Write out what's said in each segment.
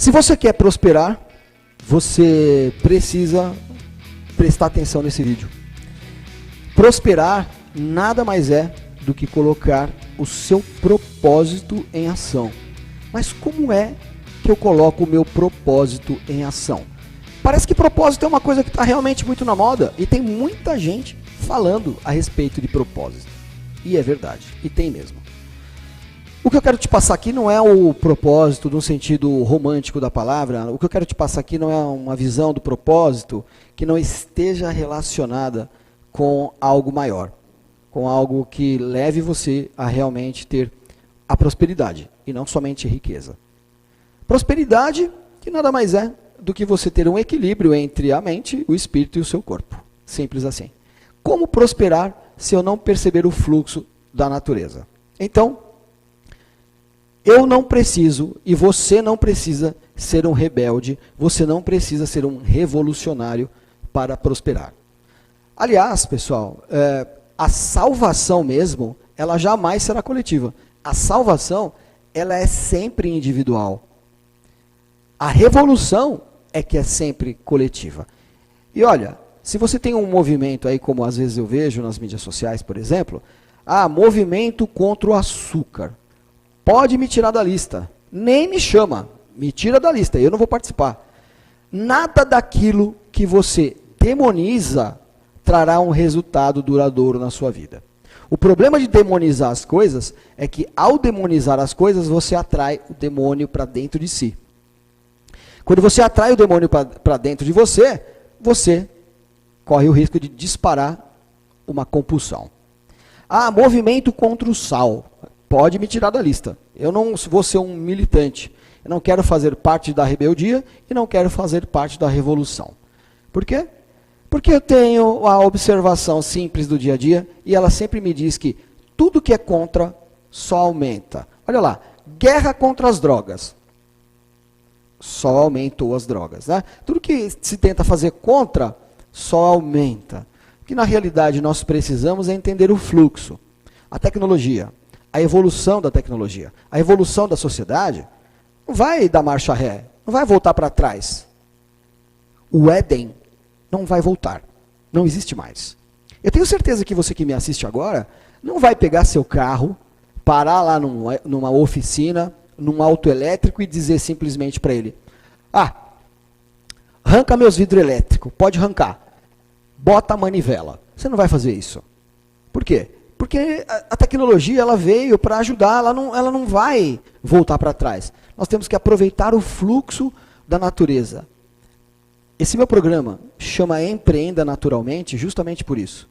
Se você quer prosperar, você precisa prestar atenção nesse vídeo. Prosperar nada mais é do que colocar o seu propósito em ação. Mas como é que eu coloco o meu propósito em ação? Parece que propósito é uma coisa que está realmente muito na moda e tem muita gente falando a respeito de propósito. E é verdade, e tem mesmo. O que eu quero te passar aqui não é o propósito no sentido romântico da palavra. O que eu quero te passar aqui não é uma visão do propósito que não esteja relacionada com algo maior, com algo que leve você a realmente ter a prosperidade e não somente riqueza. Prosperidade que nada mais é do que você ter um equilíbrio entre a mente, o espírito e o seu corpo. Simples assim. Como prosperar se eu não perceber o fluxo da natureza? Então, eu não preciso e você não precisa ser um rebelde, você não precisa ser um revolucionário para prosperar. Aliás, pessoal, a salvação mesmo, ela jamais será coletiva. A salvação, ela é sempre individual. A revolução é que é sempre coletiva. E olha, se você tem um movimento aí, como às vezes eu vejo nas mídias sociais, por exemplo, movimento contra o açúcar. Pode me tirar da lista. Nem me chama. Me tira da lista. Eu não vou participar. Nada daquilo que você demoniza trará um resultado duradouro na sua vida. O problema de demonizar as coisas é que ao demonizar as coisas, você atrai o demônio para dentro de si. Quando você atrai o demônio para dentro de você, você corre o risco de disparar uma compulsão. Movimento contra o sal. Pode me tirar da lista. Eu não vou ser um militante. Eu não quero fazer parte da rebeldia e não quero fazer parte da revolução. Por quê? Porque eu tenho a observação simples do dia a dia e ela sempre me diz que tudo que é contra só aumenta. Olha lá, guerra contra as drogas. Só aumentou as drogas. Né? Tudo que se tenta fazer contra só aumenta. O que na realidade nós precisamos é entender o fluxo, a tecnologia. A evolução da tecnologia, a evolução da sociedade, não vai dar marcha ré, não vai voltar para trás. O Éden não vai voltar, não existe mais. Eu tenho certeza que você que me assiste agora, não vai pegar seu carro, parar lá numa oficina, num auto elétrico e dizer simplesmente para ele, arranca meus vidros elétricos, pode arrancar, bota a manivela. Você não vai fazer isso. Por quê? Porque a tecnologia ela veio para ajudar, ela não vai voltar para trás. Nós temos que aproveitar o fluxo da natureza. Esse meu programa chama Empreenda Naturalmente justamente por isso.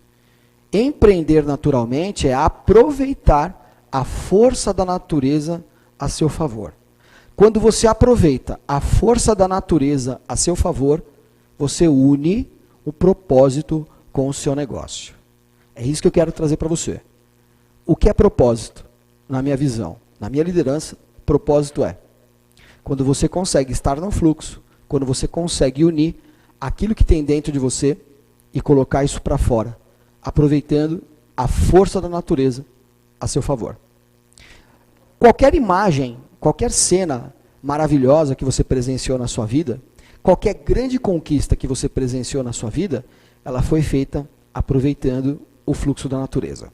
Empreender naturalmente é aproveitar a força da natureza a seu favor. Quando você aproveita a força da natureza a seu favor, você une o propósito com o seu negócio. É isso que eu quero trazer para você. O que é propósito? Na minha visão, na minha liderança, propósito é quando você consegue estar no fluxo, quando você consegue unir aquilo que tem dentro de você e colocar isso para fora, aproveitando a força da natureza a seu favor. Qualquer imagem, qualquer cena maravilhosa que você presenciou na sua vida, qualquer grande conquista que você presenciou na sua vida, ela foi feita aproveitando o fluxo da natureza.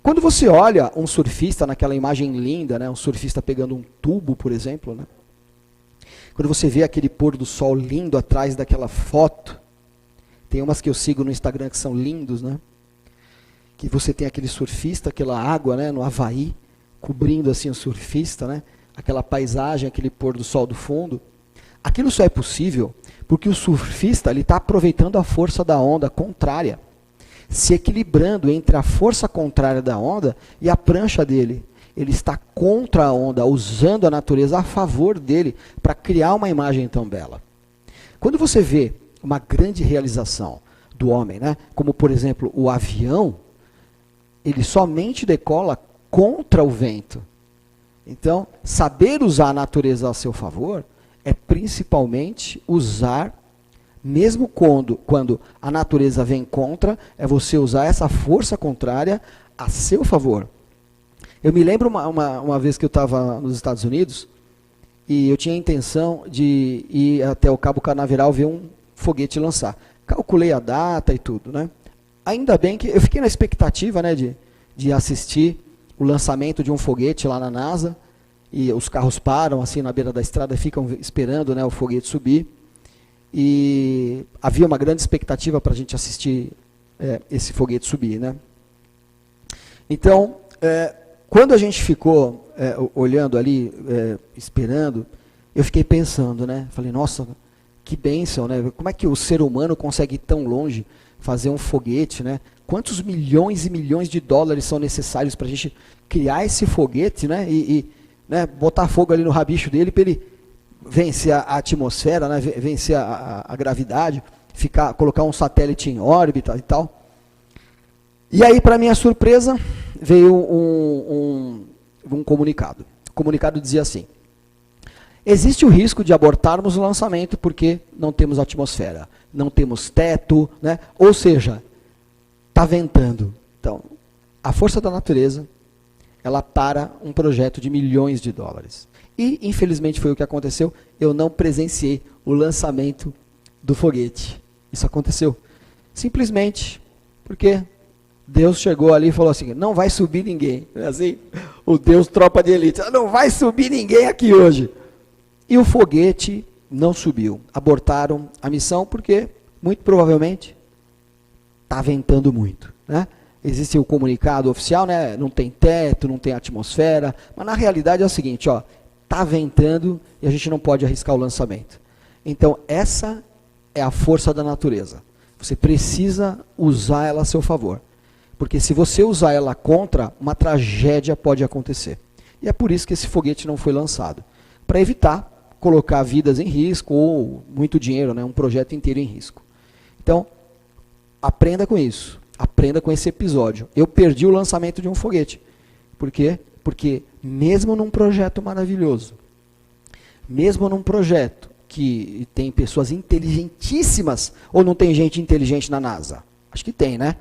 Quando você olha um surfista naquela imagem linda, né, um surfista pegando um tubo, por exemplo, né, quando você vê aquele pôr do sol lindo atrás daquela foto, tem umas que eu sigo no Instagram que são lindos, né, que você tem aquele surfista, aquela água, né, no Havaí, cobrindo assim o surfista, né, aquela paisagem, aquele pôr do sol do fundo. Aquilo só é possível porque o surfista está aproveitando a força da onda contrária, se equilibrando entre a força contrária da onda e a prancha dele. Ele está contra a onda, usando a natureza a favor dele para criar uma imagem tão bela. Quando você vê uma grande realização do homem, né, como por exemplo o avião, ele somente decola contra o vento. Então, saber usar a natureza a seu favor é principalmente usar, mesmo quando a natureza vem contra, é você usar essa força contrária a seu favor. Eu me lembro uma vez que eu estava nos Estados Unidos, e eu tinha a intenção de ir até o Cabo Canaveral ver um foguete lançar. Calculei a data e tudo, né? Ainda bem que eu fiquei na expectativa, né, de assistir o lançamento de um foguete lá na NASA, e os carros param assim na beira da estrada e ficam esperando, né, o foguete subir. E havia uma grande expectativa para a gente assistir esse foguete subir, né? Então, quando a gente ficou olhando ali, esperando, eu fiquei pensando, né? Falei, nossa, que bênção, né? Como é que o ser humano consegue ir tão longe, fazer um foguete, né? Quantos milhões e milhões de dólares são necessários para a gente criar esse foguete, né? Né, botar fogo ali no rabicho dele para ele vencer a atmosfera, né? Vencer a gravidade, colocar um satélite em órbita e tal. E aí, para minha surpresa, veio um comunicado. O comunicado dizia assim: existe o risco de abortarmos o lançamento porque não temos atmosfera, não temos teto, né? Ou seja, está ventando. Então, a força da natureza, ela para um projeto de milhões de dólares. E, infelizmente, foi o que aconteceu. Eu não presenciei o lançamento do foguete. Isso aconteceu simplesmente porque Deus chegou ali e falou assim: não vai subir ninguém. Assim, o Deus tropa de elite, não vai subir ninguém aqui hoje. E o foguete não subiu. Abortaram a missão porque, muito provavelmente, está ventando muito, né? Existe o comunicado oficial, né? Não tem teto, não tem atmosfera, mas na realidade é o seguinte, ó, está ventando e a gente não pode arriscar o lançamento. Então, essa é a força da natureza. Você precisa usar ela a seu favor. Porque se você usar ela contra, uma tragédia pode acontecer. E é por isso que esse foguete não foi lançado. Para evitar colocar vidas em risco ou muito dinheiro, né? Um projeto inteiro em risco. Então, aprenda com isso. Aprenda com esse episódio. Eu perdi o lançamento de um foguete. Por quê? Porque mesmo num projeto maravilhoso, mesmo num projeto que tem pessoas inteligentíssimas, ou não tem gente inteligente na NASA? Acho que tem, né?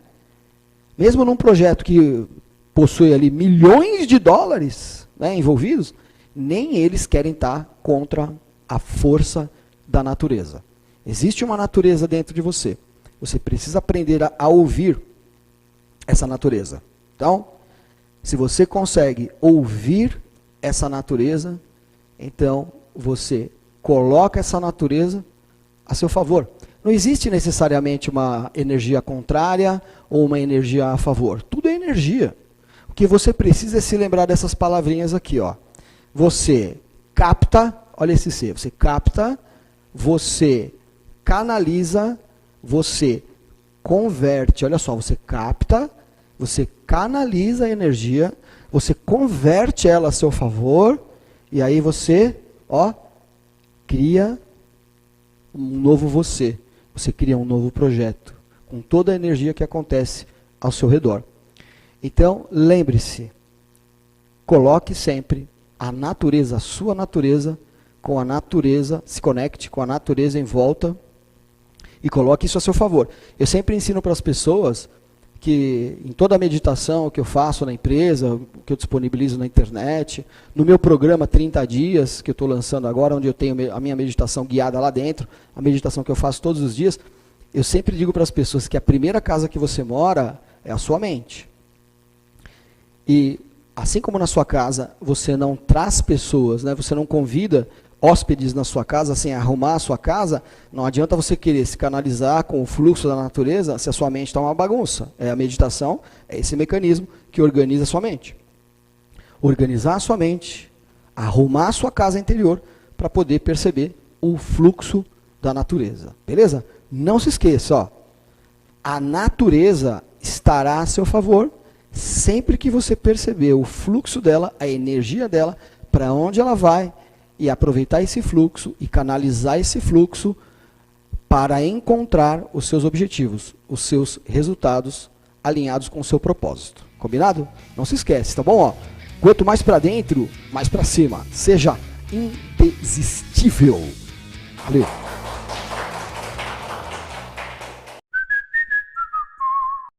Mesmo num projeto que possui ali milhões de dólares, né, envolvidos, nem eles querem estar contra a força da natureza. Existe uma natureza dentro de você. Você precisa aprender a ouvir essa natureza. Então, se você consegue ouvir essa natureza, então você coloca essa natureza a seu favor. Não existe necessariamente uma energia contrária ou uma energia a favor. Tudo é energia. O que você precisa é se lembrar dessas palavrinhas aqui, ó. Você capta, olha esse C, você capta, você canaliza, você converte, olha só, você capta, você canaliza a energia, você converte ela a seu favor, e aí você, ó, cria um novo você. Você cria um novo projeto, com toda a energia que acontece ao seu redor. Então, lembre-se, coloque sempre a natureza, a sua natureza, com a natureza, se conecte com a natureza em volta, e coloque isso a seu favor. Eu sempre ensino para as pessoas que em toda a meditação que eu faço na empresa, que eu disponibilizo na internet, no meu programa 30 dias, que eu estou lançando agora, onde eu tenho a minha meditação guiada lá dentro, a meditação que eu faço todos os dias, eu sempre digo para as pessoas que a primeira casa que você mora é a sua mente. E assim como na sua casa você não traz pessoas, né, você não convida hóspedes na sua casa sem arrumar a sua casa, não adianta você querer se canalizar com o fluxo da natureza se a sua mente está uma bagunça. A meditação é esse mecanismo que organiza a sua mente. Organizar a sua mente, arrumar a sua casa interior para poder perceber o fluxo da natureza. Beleza? Não se esqueça, ó, a natureza estará a seu favor sempre que você perceber o fluxo dela, a energia dela, para onde ela vai, e aproveitar esse fluxo e canalizar esse fluxo para encontrar os seus objetivos, os seus resultados alinhados com o seu propósito. Combinado? Não se esquece, tá bom? Ó, quanto mais para dentro, mais para cima. Seja indesistível. Valeu!